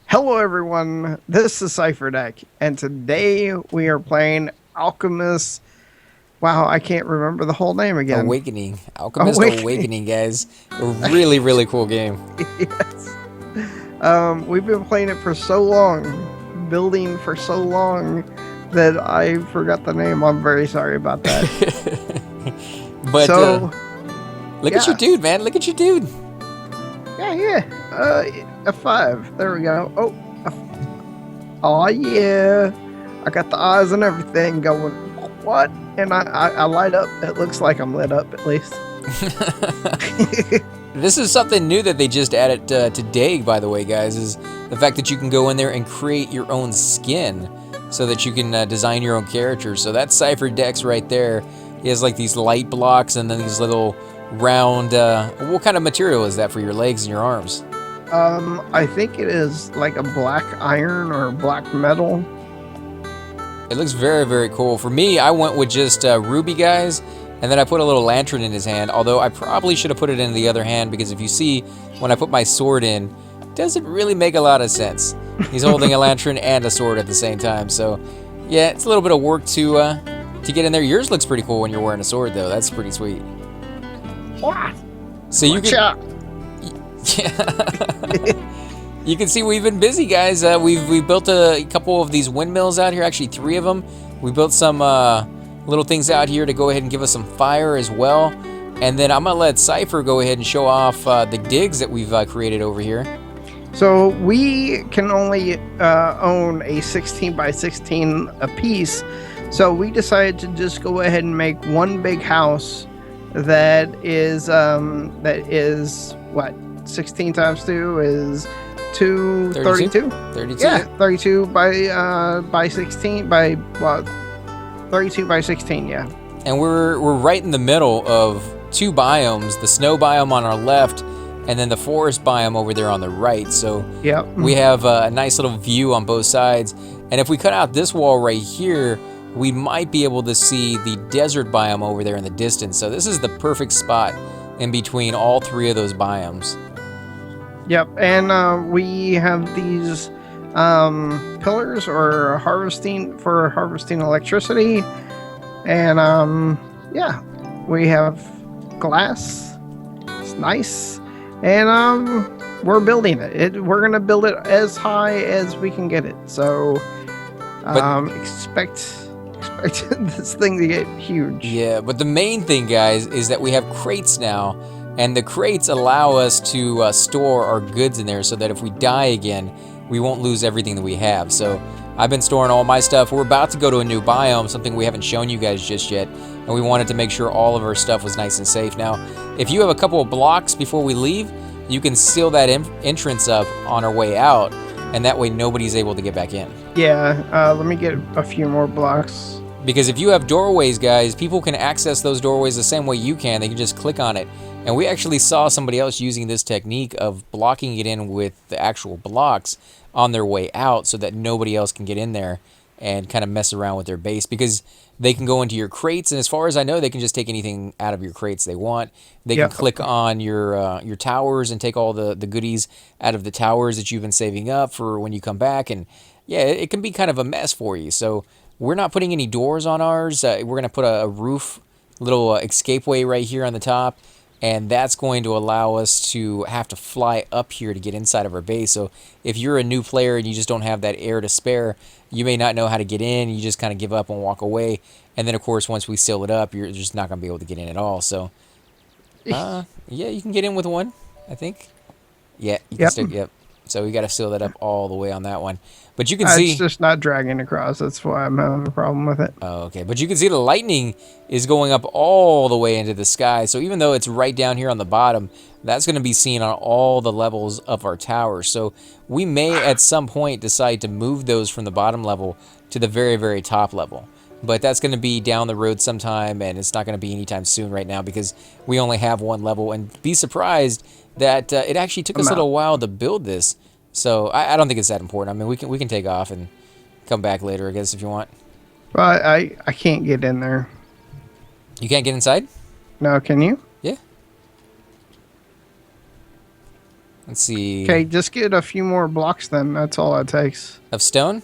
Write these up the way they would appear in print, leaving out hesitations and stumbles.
Hello, everyone. This is Cypher Deck, and today we are playing Alchemist. Wow, I can't remember the whole name again. Awakening. Alchemist Awakening. Awakening, guys. A really, really cool game. Yes. We've been playing it for so long, building for so long that I forgot the name. I'm very sorry about that. But So, look at your yeah, dude, man. Look at your dude. yeah. A five. There we go. Oh yeah. I got the eyes and everything going. What? And I light up. It looks like I'm lit up at least. This is something new that they just added today, by the way, guys, is the fact that you can go in there and create your own skin so that you can design your own characters. So that's Cypher Dex right there. He has like these light blocks and then these little round... what kind of material is that for your legs and your arms? I think it is like a black iron or black metal. It looks very, very cool. For me, I went with just ruby, guys, and then I put a little lantern in his hand, although I probably should have put it in the other hand because if you see, when I put my sword in, it doesn't really make a lot of sense. He's holding a lantern and a sword at the same time, so yeah, it's a little bit of work to get in there. Yours looks pretty cool when you're wearing a sword, though. That's pretty sweet. What? So you Watch can... out. Yeah. You can see we've been busy, guys. We built a couple of these windmills out here, actually 3 of them. We built some little things out here to go ahead and give us some fire as well. And then I'm going to let Cypher go ahead and show off the digs that we've created over here. So we can only own a 16 by 16 a piece. So we decided to just go ahead and make one big house that is what 16 times 2 is 232. 32? Yeah, 32 by 16 by well, 32 by 16. Yeah. And we're right in the middle of 2 biomes, the snow biome on our left and then the forest biome over there on the right. So Yep. we have a nice little view on both sides. And if we cut out this wall right here, we might be able to see the desert biome over there in the distance. So this is the perfect spot in between all 3 of those biomes. Yep, and we have these pillars or harvesting electricity, and yeah, we have glass. It's nice, and we're building it. We're gonna build it as high as we can get it. So expect this thing to get huge. Yeah, but the main thing, guys, is that we have crates now. And the crates allow us to store our goods in there so that if we die again, we won't lose everything that we have. So I've been storing all my stuff. We're about to go to a new biome, something we haven't shown you guys just yet. And we wanted to make sure all of our stuff was nice and safe. Now, if you have a couple of blocks before we leave, you can seal that entrance up on our way out. And that way nobody's able to get back in. Yeah, let me get a few more blocks. Because if you have doorways, guys, people can access those doorways the same way you can. They can just click on it. And we actually saw somebody else using this technique of blocking it in with the actual blocks on their way out so that nobody else can get in there and kind of mess around with their base. Because they can go into your crates, and as far as I know, they can just take anything out of your crates they want. They can click on your towers and take all the goodies out of the towers that you've been saving up for when you come back. And yeah, it can be kind of a mess for you. So we're not putting any doors on ours. We're going to put a roof, little escape way right here on the top. And that's going to allow us to have to fly up here to get inside of our base. So if you're a new player and you just don't have that air to spare, you may not know how to get in. You just kind of give up and walk away. And then, of course, once we seal it up, you're just not going to be able to get in at all. So, yeah, you can get in with one, I think. Yeah, you can still, yep. So we got to seal that up all the way on that one. But you can see... It's just not dragging across. That's why I'm having a problem with it. Oh, okay. But you can see the lightning is going up all the way into the sky. So even though it's right down here on the bottom, that's going to be seen on all the levels of our tower. So we may at some point decide to move those from the bottom level to the very, very top level. But that's going to be down the road sometime, and it's not going to be anytime soon right now because we only have one level. And be surprised that it actually took us a little while to build this. So I don't think it's that important. I mean, we can take off and come back later, I guess, if you want. Well, I can't get in there. You can't get inside? No, can you? Yeah. Let's see. Okay, just get a few more blocks then. That's all it takes. Of stone?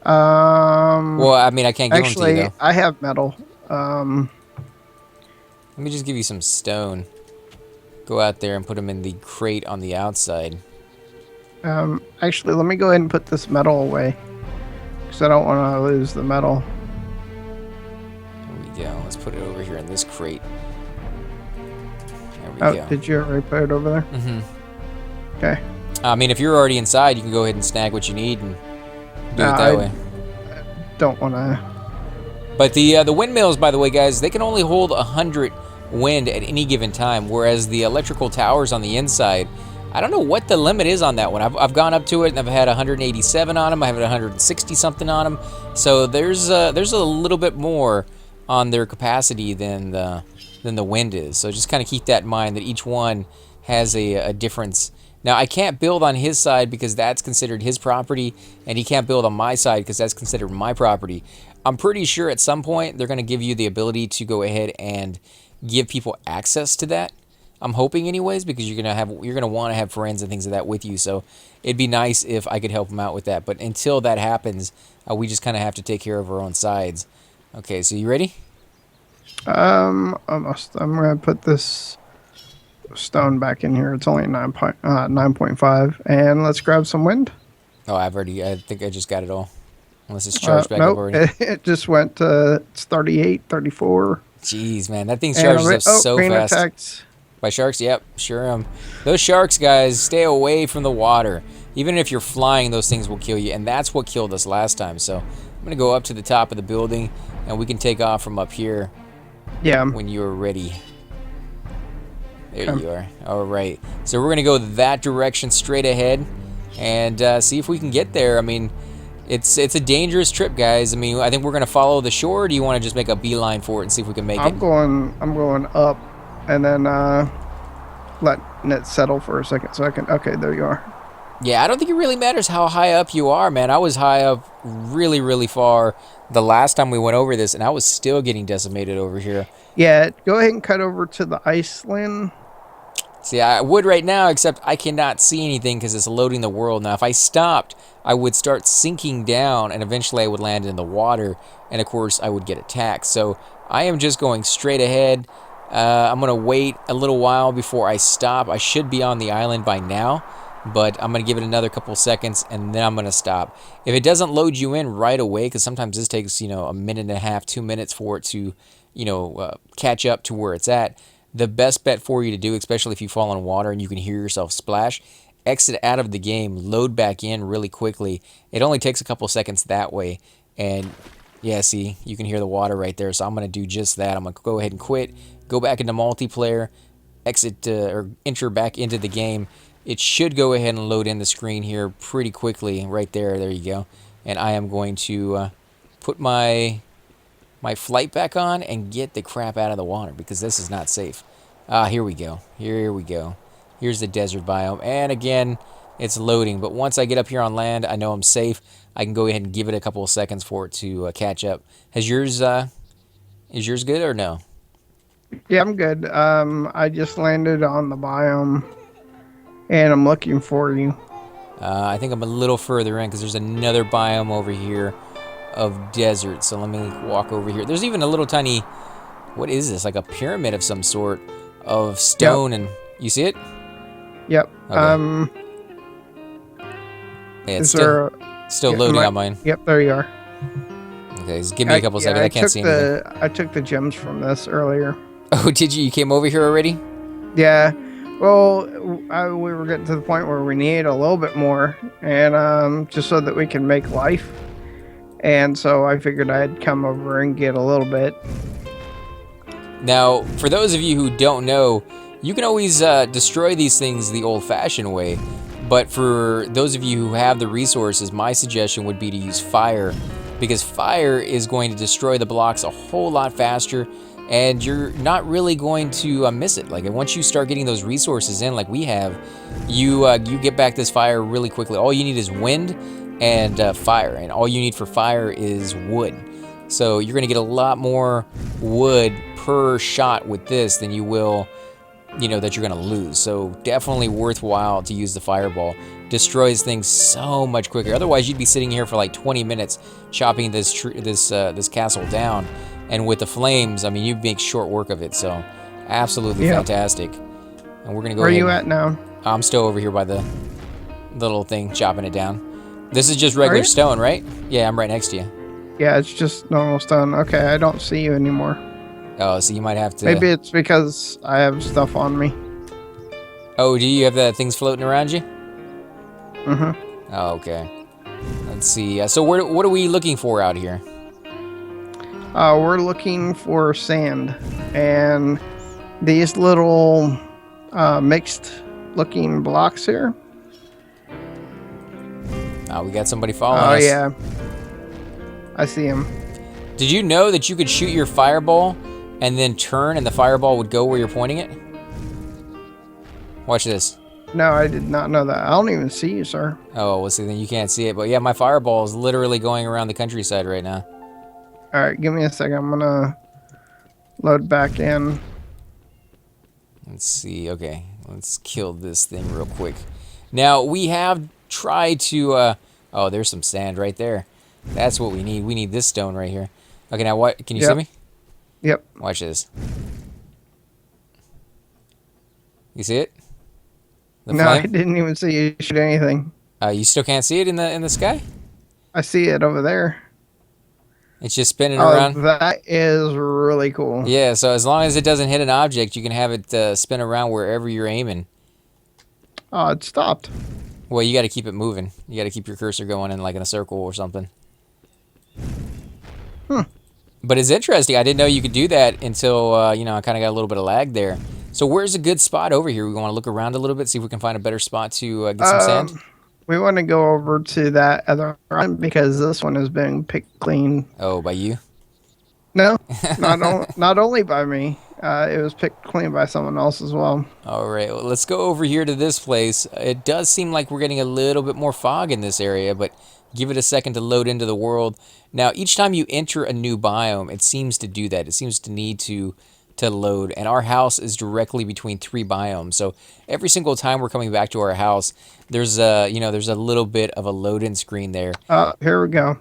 Um, Well, I mean, I can't give them to you, actually, though. I have metal. Um, Let me just give you some stone. Go out there and put them in the crate on the outside. actually, let me go ahead and put this metal away because I don't want to lose the metal. There we go. Let's put it over here in this crate. There we Oh, go. did you already put it over there? Mm-hmm. Okay. I mean, if you're already inside, you can go ahead and snag what you need and do it Nah, that way. Don't want to. But the windmills, by the way, guys, they can only hold 100 wind at any given time, whereas the electrical towers on the inside, I don't know what the limit is on that one. I've gone up to it and I've had 187 on them. I have 160 something on them. So there's a little bit more on their capacity than the wind is. So just kind of keep that in mind that each one has a difference. Now, I can't build on his side because that's considered his property, and he can't build on my side because that's considered my property. I'm pretty sure at some point they're going to give you the ability to go ahead and give people access to that. I'm hoping anyways, because you're gonna want to have friends and things of that with you. So it'd be nice if I could help them out with that. But until that happens, we just kind of have to take care of our own sides. Okay, so you ready? Almost. I'm gonna put this stone back in here. It's only 9.5, and let's grab some wind. Oh, I think I just got it all. Unless it's charged back up Nope, already. it just went to it's 38, 34. Jeez, man, that thing And charges up so green fast. attacked. By sharks? Yep, sure am. Those sharks, guys, stay away from the water. Even if you're flying, those things will kill you, and that's what killed us last time. So I'm going to go up to the top of the building, and we can take off from up here Yeah. when you're ready. There you are. All right. So we're going to go that direction straight ahead and see if we can get there. I mean, it's a dangerous trip, guys. I mean, I think we're going to follow the shore. Or do you want to just make a beeline for it and see if we can make it? I'm going up, and then letting it settle for a second. So I can. Okay, there you are. Yeah, I don't think it really matters how high up you are, man. I was high up really, really far the last time we went over this, and I was still getting decimated over here. Yeah, go ahead and cut over to the Iceland. See, I would right now, except I cannot see anything because it's loading the world. Now, if I stopped, I would start sinking down, and eventually I would land in the water, and of course, I would get attacked. So I am just going straight ahead. I'm going to wait a little while before I stop. I should be on the island by now, but I'm going to give it another couple seconds, and then I'm going to stop. If it doesn't load you in right away, because sometimes this takes, a minute and a half, 2 minutes for it to, catch up to where it's at, the best bet for you to do, especially if you fall in water and you can hear yourself splash, exit out of the game, load back in really quickly. It only takes a couple seconds that way. And yeah, see, you can hear the water right there. So I'm going to do just that. I'm going to go ahead and quit, go back into multiplayer, exit or enter back into the game. It should go ahead and load in the screen here pretty quickly right there. There you go. And I am going to put my flight back on and get the crap out of the water because this is not safe. Here we go. Here we go. Here's the desert biome. And again, it's loading. But once I get up here on land, I know I'm safe. I can go ahead and give it a couple of seconds for it to catch up. Is yours good or no? Yeah, I'm good. I just landed on the biome, and I'm looking for you. I think I'm a little further in because there's another biome over here of desert. So let me walk over here. There's even a little tiny, what is this? Like a pyramid of some sort of stone. Yep. And you see it? Yep. Okay. Yeah, it's still loading on mine. Yep, there you are. Okay, just give me a couple seconds. I can't see anything. I took the gems from this earlier. Oh, did you? You came over here already? Yeah. Well, we were getting to the point where we need a little bit more, and just so that we can make life. And so I figured I'd come over and get a little bit. Now, for those of you who don't know, you can always destroy these things the old-fashioned way. But for those of you who have the resources, my suggestion would be to use fire. Because fire is going to destroy the blocks a whole lot faster. And you're not really going to miss it. Like, once you start getting those resources in, like we have, you get back this fire really quickly. All you need is wind and fire, and all you need for fire is wood. So you're going to get a lot more wood per shot with this than you will you know, that you're going to lose. So definitely worthwhile to use the fireball. Destroys things so much quicker. Otherwise, you'd be sitting here for like 20 minutes chopping this castle down, and with the flames, I mean, you make short work of it. So absolutely fantastic. And we're gonna go. Where are ahead you at now? I'm still over here by the little thing, chopping it down. This is just regular stone, right? Yeah, I'm right next to you. Yeah, it's just normal stone. Okay, I don't see you anymore. Oh, so you might have to. Maybe it's because I have stuff on me. Oh, do you have the things floating around you? Mm-hmm. Oh, okay. Let's see. So what are we looking for out here? We're looking for sand, and these little mixed-looking blocks here. Oh, we got somebody following us. Oh yeah, I see him. Did you know that you could shoot your fireball and then turn, and the fireball would go where you're pointing it? Watch this. No, I did not know that. I don't even see you, sir. Oh, well, see, then you can't see it. But yeah, my fireball is literally going around the countryside right now. All right, give me a second. I'm gonna load back in. Let's see. Okay, let's kill this thing real quick. Now, we have tried to... oh, there's some sand right there. That's what we need. We need this stone right here. Okay, now what? Can you see me? Yep. Watch this. You see it? The no, flame? I didn't even see you shoot anything. You still can't see it in the sky? I see it over there. It's just spinning around. That is really cool. Yeah, so as long as it doesn't hit an object, you can have it spin around wherever you're aiming. Oh, it stopped. Well, you got to keep it moving. You got to keep your cursor going in like in a circle or something. But it's interesting. I didn't know you could do that until, you know, I kind of got a little bit of lag there. So where's a good spot over here? We want to look around a little bit, see if we can find a better spot to get some sand? We want to go over to that other one because this one has been picked clean. Oh, by you? No, not only by me. It was picked clean by someone else as well. All right, well, let's go over here to this place. It does seem like we're getting a little bit more fog in this area, but give it a second to load into the world. Now, each time you enter a new biome, it seems to do that. It seems to need to load, and our house is directly between 3 biomes. So every single time we're coming back to our house, there's a there's a little bit of a load-in screen there. Here we go.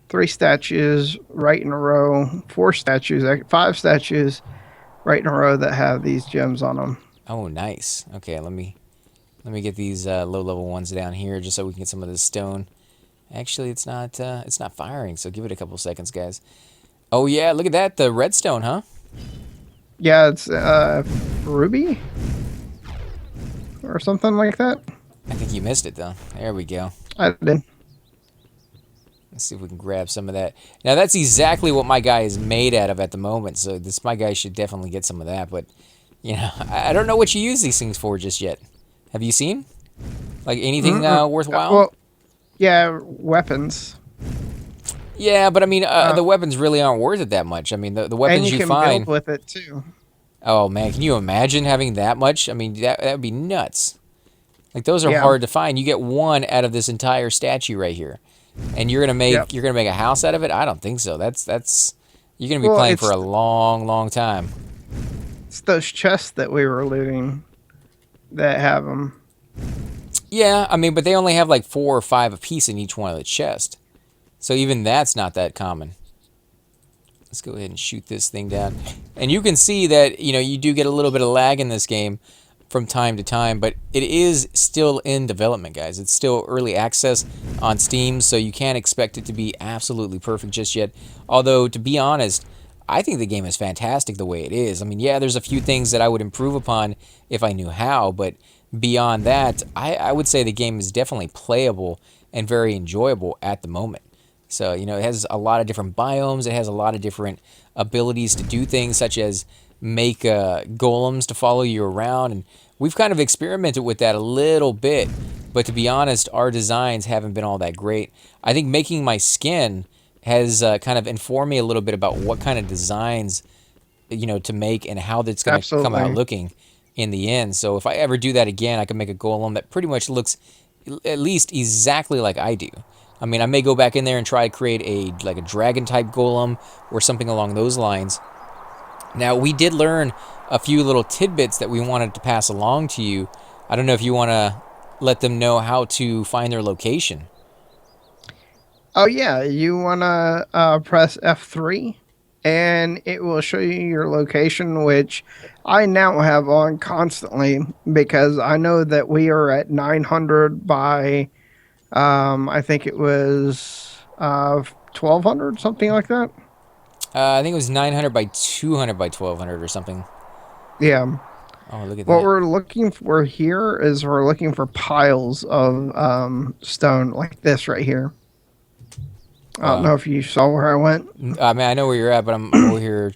3 statues right in a row. 4 statues, 5 statues right in a row that have these gems on them. Oh, nice. Okay, let me get these low-level ones down here just so we can get some of this stone. Actually, it's not firing, so give it a couple seconds, guys. Oh yeah, look at that, the redstone, huh? Yeah, it's ruby or something like that. I think you missed it though. There we go. I did. Let's see if we can grab some of that. Now that's exactly what my guy is made out of at the moment. So my guy should definitely get some of that. But you know, I don't know what you use these things for just yet. Have you seen like anything worthwhile? Well, yeah, weapons. Yeah, but I mean, the weapons really aren't worth it that much. I mean, the weapons and you can find build with it too. Oh man, can you imagine having that much? I mean, that would be nuts. Like those are hard to find. You get one out of this entire statue right here, and you're gonna make a house out of it. I don't think so. That's you're gonna be playing for a long time. It's those chests that we were looting that have them. Yeah, I mean, but they only have like 4 or 5 apiece in each one of the chests, so even that's not that common. Let's go ahead and shoot this thing down. And you can see that, you know, you do get a little bit of lag in this game from time to time, but it is still in development, guys. It's still early access on Steam, so you can't expect it to be absolutely perfect just yet. Although, to be honest, I think the game is fantastic the way it is. I mean, yeah, there's a few things that I would improve upon if I knew how, but beyond that, I would say the game is definitely playable and very enjoyable at the moment. So, you know, it has a lot of different biomes. It has a lot of different abilities to do things, such as make golems to follow you around. And we've kind of experimented with that a little bit. But to be honest, our designs haven't been all that great. I think making my skin has kind of informed me a little bit about what kind of designs, you know, to make and how that's going to come out looking in the end. So if I ever do that again, I can make a golem that pretty much looks at least exactly like I do. I mean, I may go back in there and try to create a dragon type golem or something along those lines. Now, we did learn a few little tidbits that we wanted to pass along to you. I don't know if you want to let them know how to find their location. Oh yeah, you wanna press F3, and it will show you your location, which I now have on constantly because I know that we are at 900 by I think it was 1200, something like that. I think it was 900 by 200 by 1200 or something. Yeah. Oh, look at What that. we're looking for here is we're looking for piles of stone like this right here. I don't Uh, know if you saw where I went. I mean, I know where you're at, but I'm over here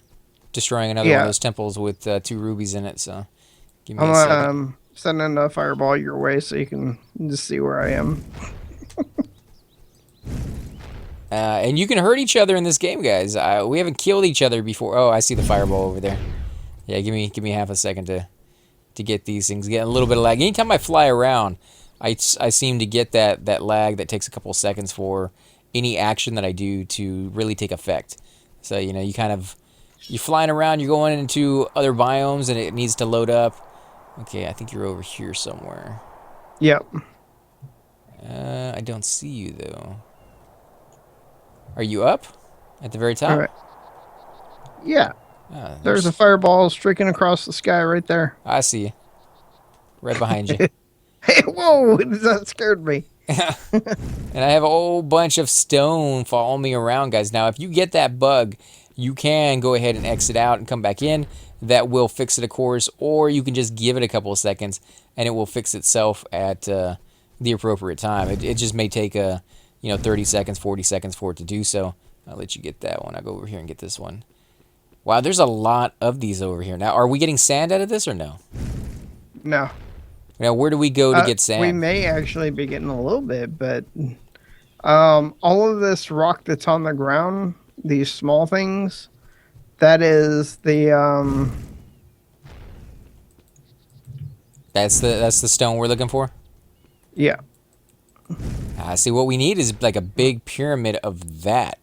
destroying another one of Yeah, those temples with 2 rubies in it, so give me I'm a second. sending a fireball your way so you can just see where I am. And you can hurt each other in this game, guys. We haven't killed each other before. Oh, I see the fireball over there. Yeah, give me half a second to get these things. Get a little bit of lag. Anytime I fly around, I seem to get that lag that takes a couple seconds for any action that I do to really take effect. So, you know, you're flying around, you're going into other biomes, and it needs to load up. Okay, I think you're over here somewhere. Yep. I don't see you, though. Are you up at the very All top? right. Yeah. Ah, There's a fireball streaking across the sky right there. I see you. Right behind you. Hey, whoa! That scared me. And I have a whole bunch of stone following me around, guys. Now, if you get that bug, you can go ahead and exit out and come back in. That will fix it, of course. Or you can just give it a couple of seconds, and it will fix itself at the appropriate time. It just may take 30 seconds, 40 seconds for it to do so. I'll let you get that one. I'll go over here and get this one. Wow, there's a lot of these over here. Now, are we getting sand out of this or no? No. Now, where do we go to get We sand? may actually be getting a little bit, but all of this rock that's on the ground, these small things, that is the That's the stone we're looking for? yeah. See, what we need is like a big pyramid of that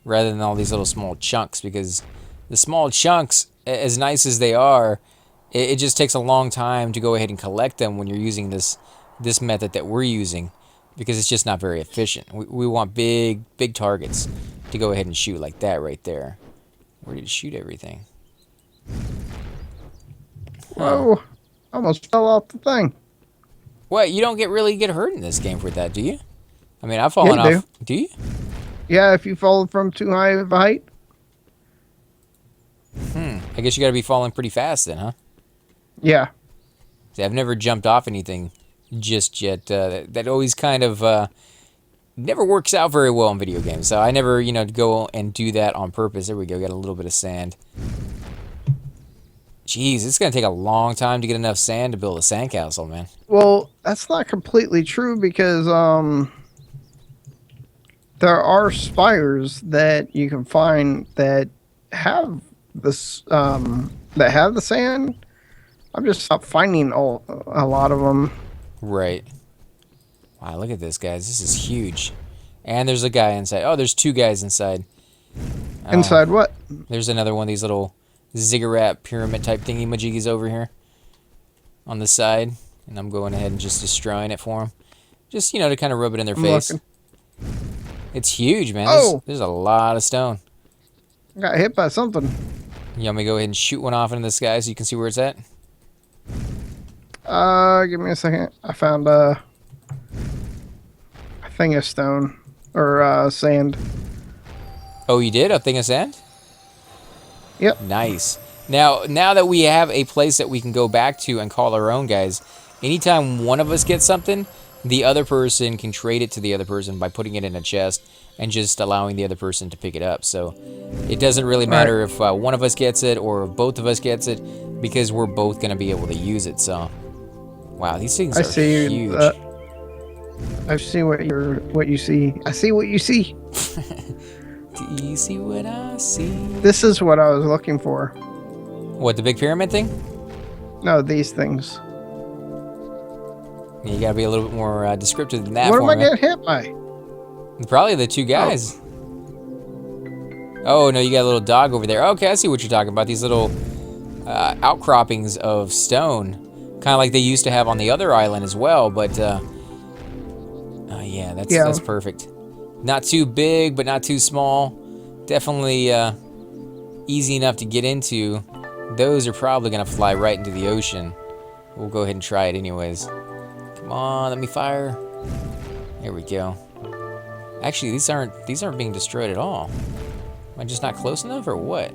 rather than all these little small chunks, because the small chunks, as nice as they are, it just takes a long time to go ahead and collect them when you're using this method that we're using, because it's just not very efficient. We want big targets to go ahead and shoot like that right there. Where did it shoot everything? Whoa! Almost fell off the thing. What, you don't really get hurt in this game for that, do you? I mean, I've Yeah, fallen you off. Do you? Yeah, if you fall from too high of a height. I guess you got to be falling pretty fast then, huh? Yeah. See, I've never jumped off anything just yet. That always kind of never works out very well in video games. So I never, go and do that on purpose. There we go. Got a little bit of sand. Jeez, it's going to take a long time to get enough sand to build a sandcastle, man. Well, that's not completely true because there are spires that you can find that have this that have the sand. I'm just not finding a lot of them. Right. Wow, look at this, guys. This is huge. And there's a guy inside. Oh, there's 2 guys inside. Inside what? There's another one of these little ziggurat pyramid type thingy majiggies over here on the side. And I'm going ahead and just destroying it for them. Just, to kind of rub it in their face. Looking. It's huge, man. Oh! There's a lot of stone. I got hit by something. You want me to go ahead and shoot one off into the sky so you can see where it's at? Give me a second. I found a thing of stone or sand. Oh, you did? A thing of sand? Yep. Nice. Now that we have a place that we can go back to and call our own, guys, anytime one of us gets something, the other person can trade it to the other person by putting it in a chest and just allowing the other person to pick it up. So it doesn't really matter if one of us gets it or if both of us gets it, because we're both going to be able to use it. So, wow, these things are huge. I see what you see. I see what you see. Do you see what I see? This is what I was looking for. What, the big pyramid thing? No, these things. You gotta be a little bit more descriptive than that. What for am I me. getting hit by? Probably the 2 guys. Oh, no, you got a little dog over there. Okay, I see what you're talking about. These little outcroppings of stone. Kind of like they used to have on the other island as well, but... yeah, that's perfect. Not too big, but not too small. Definitely easy enough to get into. Those are probably going to fly right into the ocean. We'll go ahead and try it anyways. Come on, let me fire. There we go. Actually, these aren't being destroyed at all. Am I just not close enough, or what?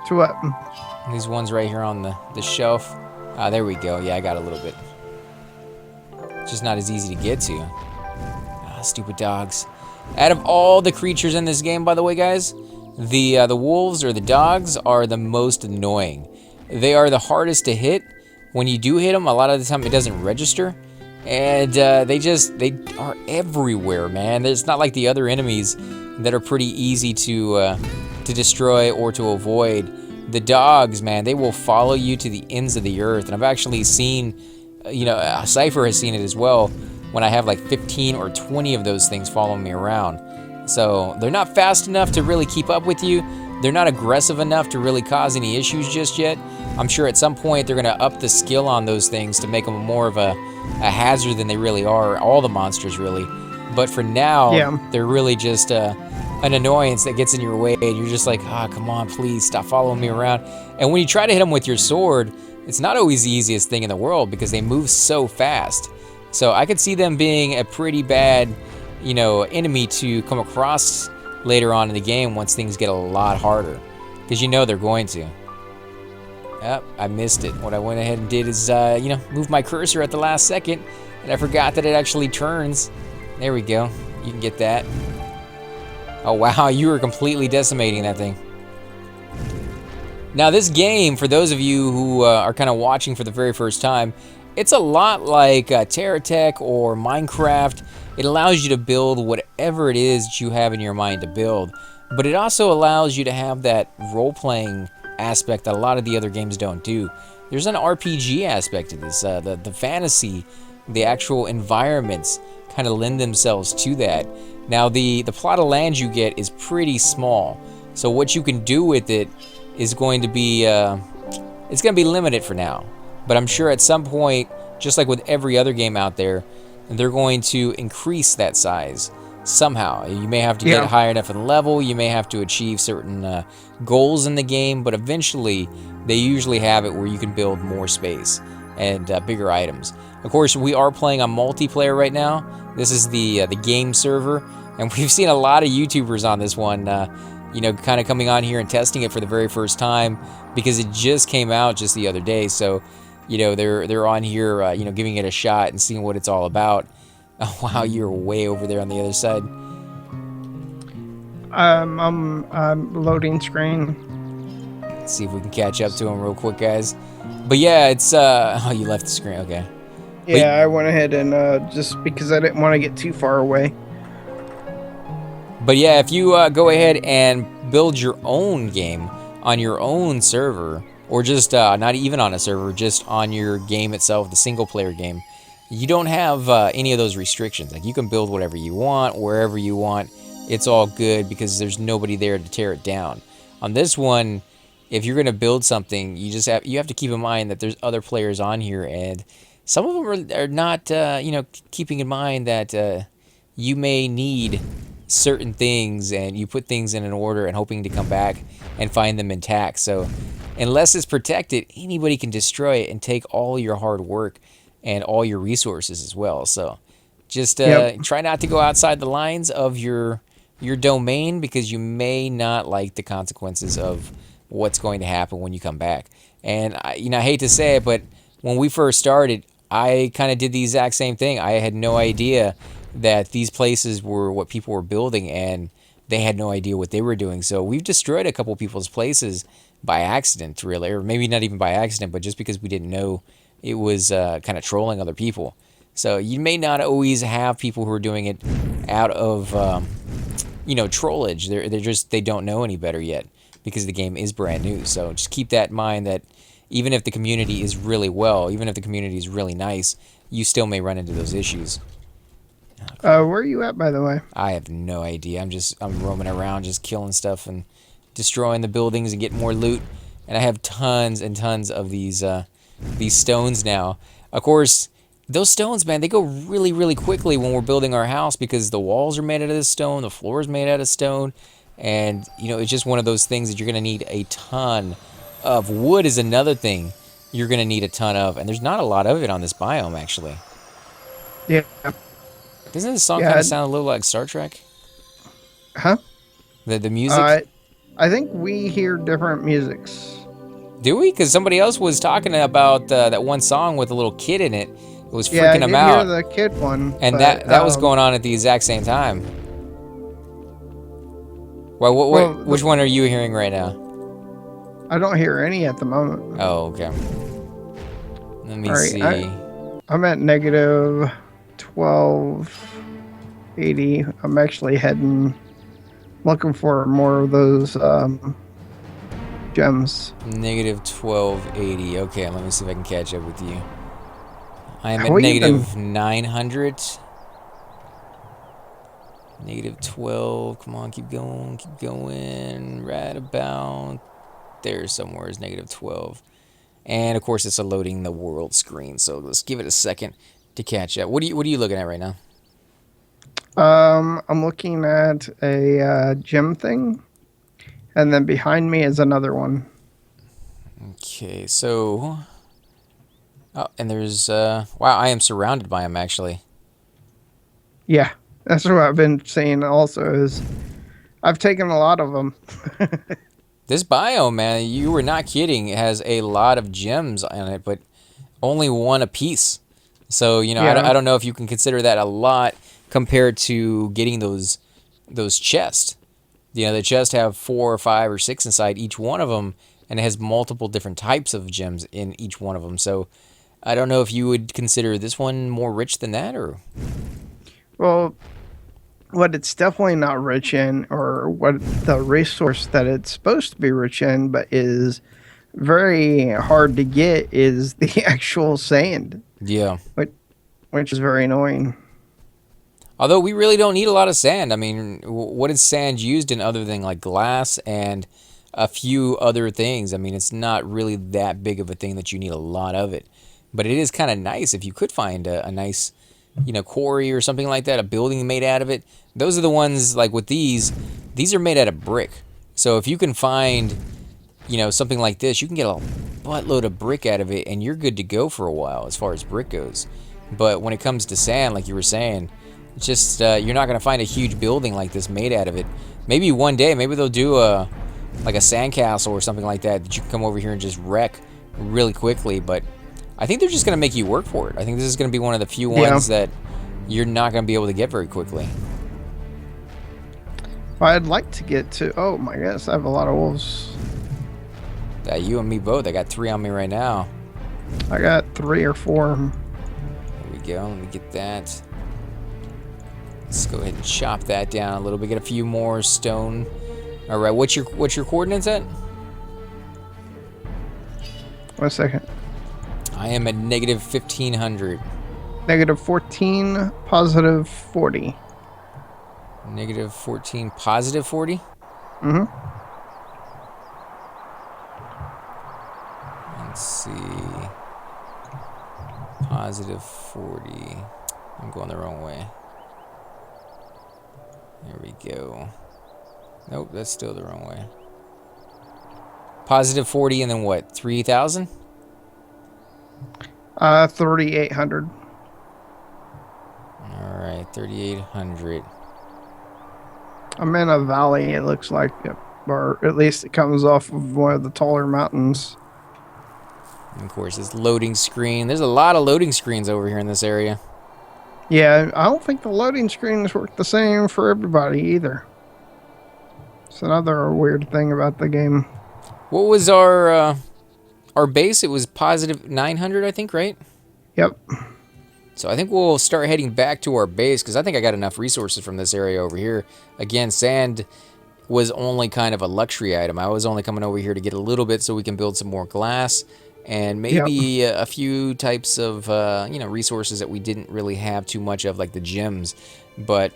To what? These ones right here on the shelf. Ah, there we go. Yeah, I got a little bit. It's just not as easy to get to. Ah, stupid dogs. Out of all the creatures in this game, by the way, guys, the wolves or the dogs are the most annoying. They are the hardest to hit. When you do hit them, a lot of the time it doesn't register. And they are everywhere, man. It's not like the other enemies that are pretty easy to destroy or to avoid. The dogs, man, they will follow you to the ends of the earth. And I've actually seen, Cypher has seen it as well, when I have like 15 or 20 of those things following me around. So they're not fast enough to really keep up with you. They're not aggressive enough to really cause any issues just yet. I'm sure at some point they're going to up the skill on those things to make them more of a hazard than they really are, all the monsters really. But for now, they're really just an annoyance that gets in your way, and you're just like, come on, please stop following me around. And when you try to hit them with your sword, it's not always the easiest thing in the world because they move so fast. So I could see them being a pretty bad, enemy to come across later on in the game once things get a lot harder, because they're going to. Yep, I missed it. What I went ahead and did is, move my cursor at the last second, and I forgot that it actually turns. There we go. You can get that. Oh, wow, you were completely decimating that thing. Now, this game, for those of you who are kind of watching for the very first time, it's a lot like TerraTech or Minecraft. It allows you to build whatever it is that you have in your mind to build, but it also allows you to have that role-playing aspect that a lot of the other games don't do. There's an RPG aspect to this. The fantasy, the actual environments kind of lend themselves to that. Now, the plot of land you get is pretty small, so what you can do with it is going to be it's going to be limited for now. But I'm sure at some point, just like with every other game out there, they're going to increase that size somehow. You may have to get higher enough in level, you may have to achieve certain goals in the game, but eventually they usually have it where you can build more space and bigger items. Of course, we are playing on multiplayer right now. This is the game server, and we've seen a lot of YouTubers on this one, kind of coming on here and testing it for the very first time because it just came out just the other day. So, they're on here, giving it a shot and seeing what it's all about. Oh, wow, you're way over there on the other side. I'm loading screen. Let's see if we can catch up to him real quick, guys. But yeah, it's oh, you left the screen. Okay. Yeah, I went ahead and just because I didn't want to get too far away. But yeah, if you go ahead and build your own game on your own server, or just not even on a server, just on your game itself, the single player game, you don't have any of those restrictions. Like, you can build whatever you want, wherever you want. It's all good because there's nobody there to tear it down. On this one, if you're going to build something, you have to keep in mind that there's other players on here, and some of them are not, keeping in mind that you may need certain things, and you put things in an order and hoping to come back and find them intact. So unless it's protected, anybody can destroy it and take all your hard work and all your resources as well. So just try not to go outside the lines of your domain, because you may not like the consequences of what's going to happen when you come back. And I hate to say it, but when we first started, I kind of did the exact same thing. I had no idea that these places were what people were building, and they had no idea what they were doing. So we've destroyed a couple people's places by accident, really, or maybe not even by accident, but just because we didn't know it was kind of trolling other people. So you may not always have people who are doing it out of trollage. They don't know any better yet because the game is brand new. So just keep that in mind, that even if the community is really nice, you still may run into those issues. Where are you at, by the way? I have no idea. I'm roaming around just killing stuff and destroying the buildings and getting more loot. And I have tons and tons of these stones now. Of course, those stones, man, they go really, really quickly when we're building our house because the walls are made out of this stone, the floor is made out of stone, and you know, it's just one of those things that you're gonna need a ton of. Wood is another thing you're gonna need a ton of, and there's not a lot of it on this biome actually. Yeah. Doesn't this song kind Yeah. of sound a little like Star Trek? Huh? The music? I think we hear different musics. Do we? Because somebody else was talking about that one song with a little kid in it. It was Yeah, I freaking did them hear out. the kid one, And but, that was going on at the exact same time. Well, which one are you hearing right now? I don't hear any at the moment. Oh, okay. Let me All right, see. I'm at negative 1280. I'm actually looking for more of those gems. Negative 1280. Okay, let me see if I can catch up with you. I am at How you negative 900. Negative 12. Come on, keep going, keep going. Right about there somewhere is negative 12. And of course, it's a loading the world screen. So let's give it a second to catch up. What are you looking at right now? I'm looking at a gem thing, and then behind me is another one. Okay, so oh, and there's wow, I am surrounded by them actually. Yeah, that's what I've been saying. Also, is I've taken a lot of them. This biome, man, you were not kidding. It has a lot of gems on it, but only one a piece. So you know, Yeah. I don't know if you can consider that a lot compared to getting those chests. You know, the chests have 4 or 5 or 6 inside each one of them, and it has multiple different types of gems in each one of them. So I don't know if you would consider this one more rich than that, or Well, what it's definitely not rich in, or what the resource that it's supposed to be rich in, but is very hard to get, is the actual sand, yeah. which is very annoying. Although we really don't need a lot of sand. I mean, what is sand used in other than like glass and a few other things? I mean, it's not really that big of a thing that you need a lot of it. But it is kind of nice if you could find a nice, you know, quarry or something like that, a building made out of it. Those are the ones like with these are made out of brick. So if you can find, you know, something like this, you can get a buttload of brick out of it and you're good to go for a while as far as brick goes. But when it comes to sand, like you were saying, it's just you're not going to find a huge building like this made out of it. Maybe one day, maybe they'll do like a sandcastle or something like that that you can come over here and just wreck really quickly. But I think they're just going to make you work for it. I think this is going to be one of the few ones that you're not going to be able to get very quickly. I'd like to get to. Oh my goodness, I have a lot of wolves. You and me both. I got 3 on me right now. I got 3 or 4. There we go. Let me get that. Let's go ahead and chop that down a little bit. Get a few more stone. All right. What's your coordinates at? 1 second. I am at negative 1500. Negative 14, positive 40. Negative 14, positive 40? Mm-hmm. Let's see. Positive 40. I'm going the wrong way. There we go. Nope, that's still the wrong way. Positive 40 and then what? 3,000? 3,800. All right, 3,800. I'm in a valley, it looks like, or at least it comes off of one of the taller mountains. And of course, this loading screen. There's a lot of loading screens over here in this area. Yeah, I don't think the loading screens work the same for everybody either. It's another weird thing about the game. What was our base? It was positive 900, I think, right? Yep. So I think we'll start heading back to our base because I think I got enough resources from this area over here. Again, sand was only kind of a luxury item. I was only coming over here to get a little bit so we can build some more glass and Yep. maybe a few types of resources that we didn't really have too much of, like the gems. But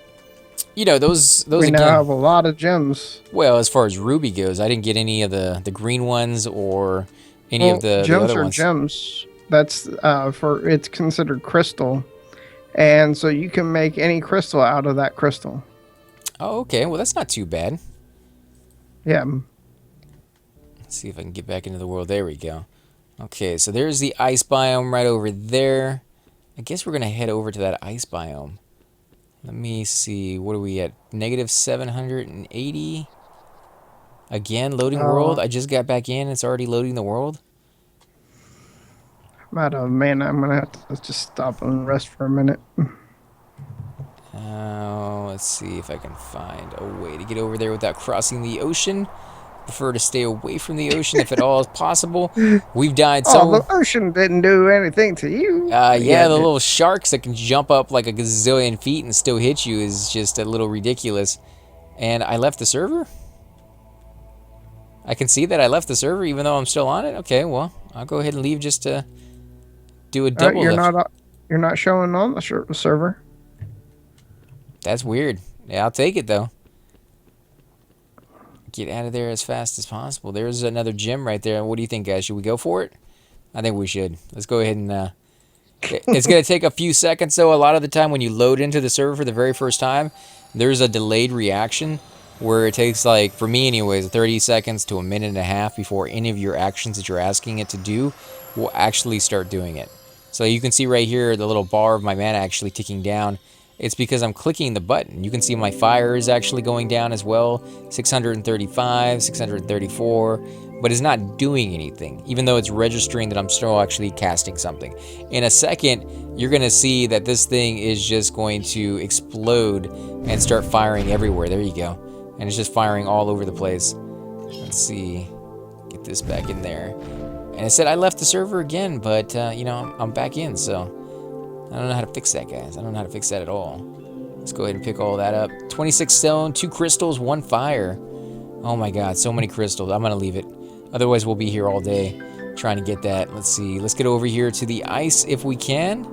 those We now again. have a lot of gems. Well, as far as ruby goes, I didn't get any of the green ones or any of Well, the gems other are ones. gems. That's for it's considered crystal, and so you can make any crystal out of that crystal. Oh, okay. Well, that's not too bad. Yeah. Let's see if I can get back into the world. There we go. Okay, so there's the ice biome right over there. I guess we're going to head over to that ice biome. Let me see. What are we at? Negative 780. Again, loading world. Uh, I just got back in. It's already loading the world. I'm out of mana. I'm gonna have to just stop and rest for a minute. Let's see if I can find a way to get over there without crossing the ocean. Prefer to stay away from the ocean if at all is possible. We've died Oh, the so. ocean didn't do anything to you. Yeah, Yeah, the little sharks that can jump up like a gazillion feet and still hit you is just a little ridiculous. And I left the server? I can see that I left the server even though I'm still on it? Okay, well, I'll go ahead and leave just to do a double you're lift. not showing on the server. That's weird. Yeah, I'll take it though. Get out of there as fast as possible. There's another gym right there. What do you think, guys? Should we go for it? I think we should. Let's go ahead and... It's going to take a few seconds, though. A lot of the time when you load into the server for the very first time, there's a delayed reaction where it takes, like, for me anyways, 30 seconds to a minute and a half before any of your actions that you're asking it to do will actually start doing it. So you can see right here the little bar of my mana actually ticking down. It's because I'm clicking the button. You can see my fire is actually going down as well. 635, 634, but it's not doing anything, even though it's registering that I'm still actually casting something. In a second, you're going to see that this thing is just going to explode and start firing everywhere. There you go. And it's just firing all over the place. Let's see. Get this back in there. And it said I left the server again, but, I'm back in, so... I don't know how to fix that, guys. I don't know how to fix that at all. Let's go ahead and pick all that up. 26 stone, 2 crystals, 1 fire. Oh my god, so many crystals. I'm going to leave it. Otherwise, we'll be here all day trying to get that. Let's see. Let's get over here to the ice if we can.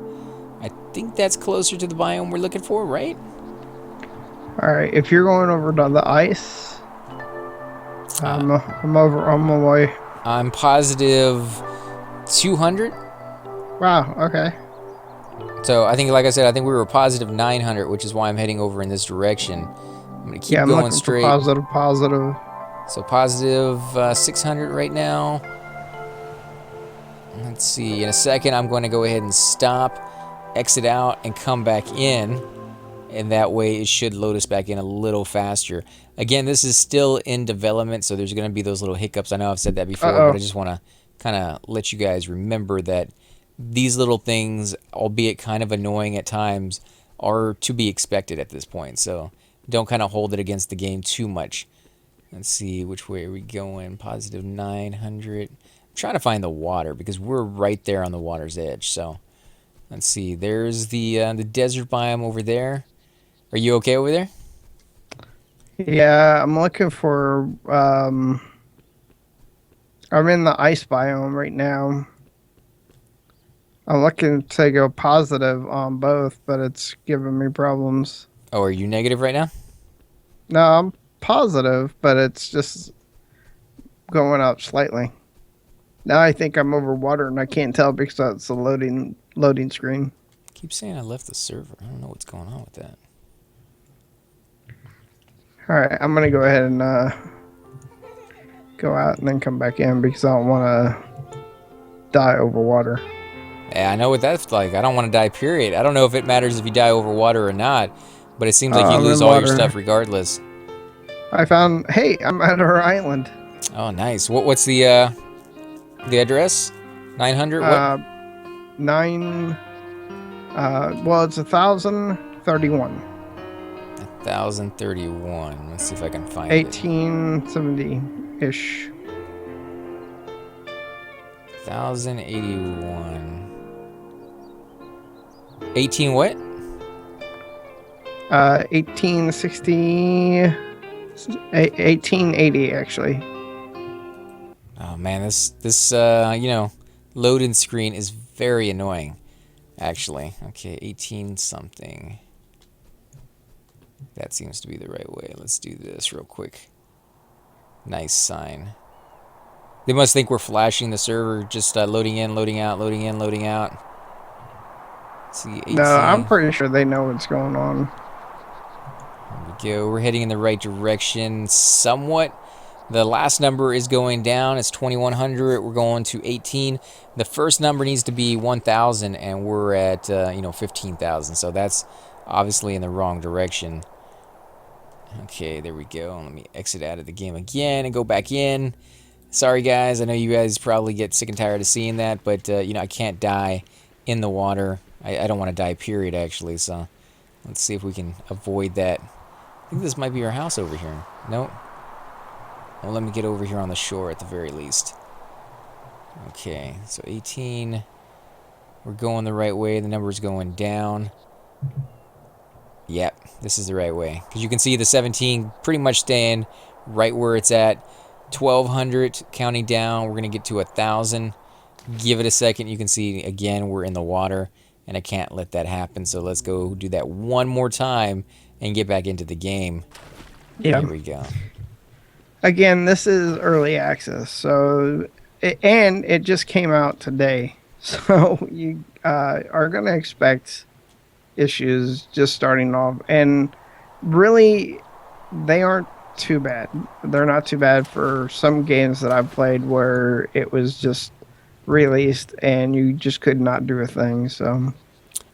I think that's closer to the biome we're looking for, right? All right, if you're going over to the ice, I'm over on my way. I'm positive 200. Wow. Okay. So I think, like I said, I think we were positive 900, which is why I'm heading over in this direction. I'm going to keep I'm going looking straight. for positive. So positive 600 right now. Let's see. In a second, I'm going to go ahead and stop, exit out, and come back in. And that way, it should load us back in a little faster. Again, this is still in development, so there's going to be those little hiccups. I know I've said that before, but I just want to kind of let you guys remember that these little things, albeit kind of annoying at times, are to be expected at this point. So don't kind of hold it against the game too much. Let's see, which way are we going? Positive 900. I'm trying to find the water because we're right there on the water's edge. So let's see. There's the desert biome over there. Are you okay over there? Yeah, I'm looking for. I'm in the ice biome right now. I'm looking to go positive on both, but it's giving me problems. Oh, are you negative right now? No, I'm positive, but it's just going up slightly. Now I think I'm over water, and I can't tell because it's a loading screen. I keep saying I left the server. I don't know what's going on with that. All right, I'm gonna go ahead and go out and then come back in because I don't want to die over water. Yeah, I know what that's like. I don't want to die, period. I don't know if it matters if you die over water or not, but it seems like you I'm lose in all your water. stuff regardless. Hey, I'm at our island. Oh, nice. What's the address? 900? What? 9. Well, it's 1,031. 1,031. Let's see if I can find it. 1870-ish. 1,081. 18 what? 1860. 1880 actually. Oh man, this loading screen is very annoying, actually. Okay, 18 something. That seems to be the right way. Let's do this real quick. Nice sign. They must think we're flashing the server, just loading in, loading out, loading in, loading out. Let's see, No, I'm 18. pretty sure they know what's going on. There we go. We're heading in the right direction somewhat. The last number is going down. It's 2100. We're going to 18. The first number needs to be 1000, and we're at 15,000. So that's obviously in the wrong direction. Okay, there we go. Let me exit out of the game again and go back in. Sorry, guys. I know you guys probably get sick and tired of seeing that, but I can't die in the water. I don't want to die, period, actually. So let's see if we can avoid that. I think this might be our house over here. Nope. Well, let me get over here on the shore at the very least. Okay, so 18. We're going the right way. The number's going down. Yep, this is the right way. Because you can see the 17 pretty much staying right where it's at. 1200, counting down. We're going to get to 1000. Give it a second. You can see, again, we're in the water. And I can't let that happen. So let's go do that one more time and get back into the game. Yeah. There we go. Again, this is early access, so and it just came out today, so you are going to expect issues just starting off, and really, they aren't too bad. They're not too bad for some games that I've played where it was just released and you just could not do a thing. So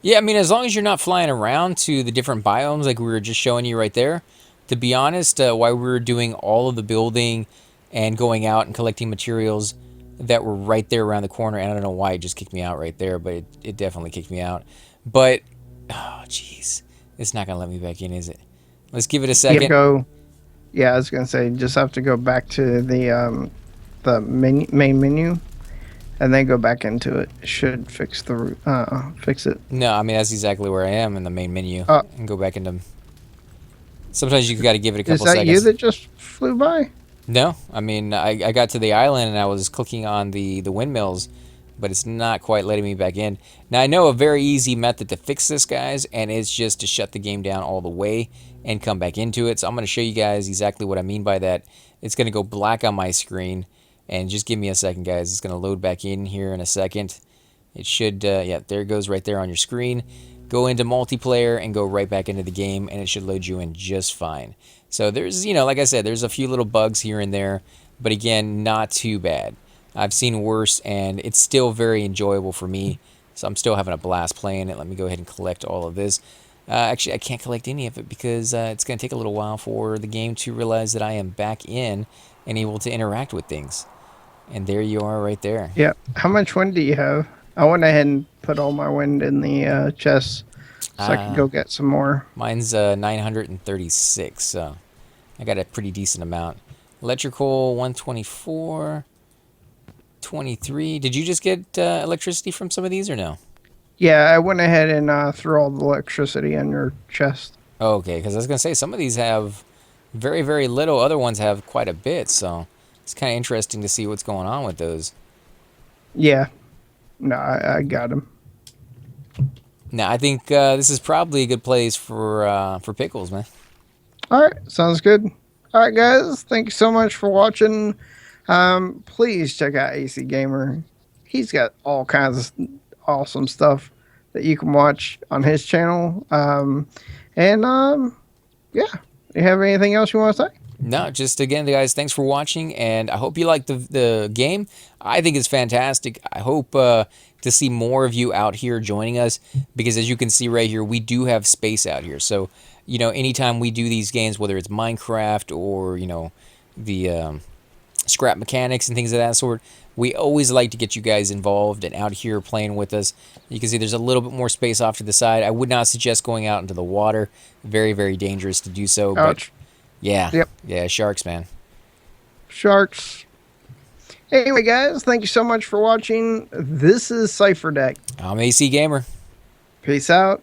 Yeah, I mean, as long as you're not flying around to the different biomes like we were just showing you right there. To be honest, while we were doing all of the building and going out and collecting materials that were right there around the corner, and I don't know why it just kicked me out right there, but it definitely kicked me out. But, oh, jeez. It's not going to let me back in, is it? Let's give it a second. Yeah, I was going to say, just have to go back to the main menu and then go back into it. It should fix it. No, I mean, that's exactly where I am in the main menu. And go back into... Sometimes you got to give it a couple seconds. Is that you that just flew by? No, I mean, I got to the island and I was clicking on the windmills, but it's not quite letting me back in. Now, I know a very easy method to fix this, guys, and it's just to shut the game down all the way and come back into it. So I'm going to show you guys exactly what I mean by that. It's going to go black on my screen, and just give me a second, guys. It's going to load back in here in a second. It should, yeah, there it goes right there on your screen. Go into multiplayer and go right back into the game, and it should load you in just fine. So there's, like I said, there's a few little bugs here and there, but again, not too bad. I've seen worse, and it's still very enjoyable for me. So I'm still having a blast playing it. Let me go ahead and collect all of this. Actually, I can't collect any of it because it's going to take a little while for the game to realize that I am back in and able to interact with things. And there you are right there. Yeah. How much wind do you have? I went ahead and put all my wind in the chest so I could go get some more. Mine's 936, so I got a pretty decent amount. Electrical, 124, 23. Did you just get electricity from some of these or no? Yeah, I went ahead and threw all the electricity in your chest. Oh, okay, because I was going to say, some of these have very, very little. Other ones have quite a bit, so it's kind of interesting to see what's going on with those. Yeah. No, I got him. Now, I think this is probably a good place for pickles, man. All right, sounds good. All right, guys, thank you so much for watching. Please check out AC Gamer. He's got all kinds of awesome stuff that you can watch on his channel. Yeah, you have anything else you want to say? No, just again, guys, thanks for watching, and I hope you liked the game. I think it's fantastic. I hope to see more of you out here joining us, because as you can see right here, we do have space out here. So, anytime we do these games, whether it's Minecraft or, the scrap mechanics and things of that sort, we always like to get you guys involved and out here playing with us. You can see there's a little bit more space off to the side. I would not suggest going out into the water. Very, very dangerous to do so. Ouch. But yeah. Yep. Yeah, sharks, man. Sharks. Anyway, guys, thank you so much for watching. This is Cypher Deck. I'm AC Gamer. Peace out.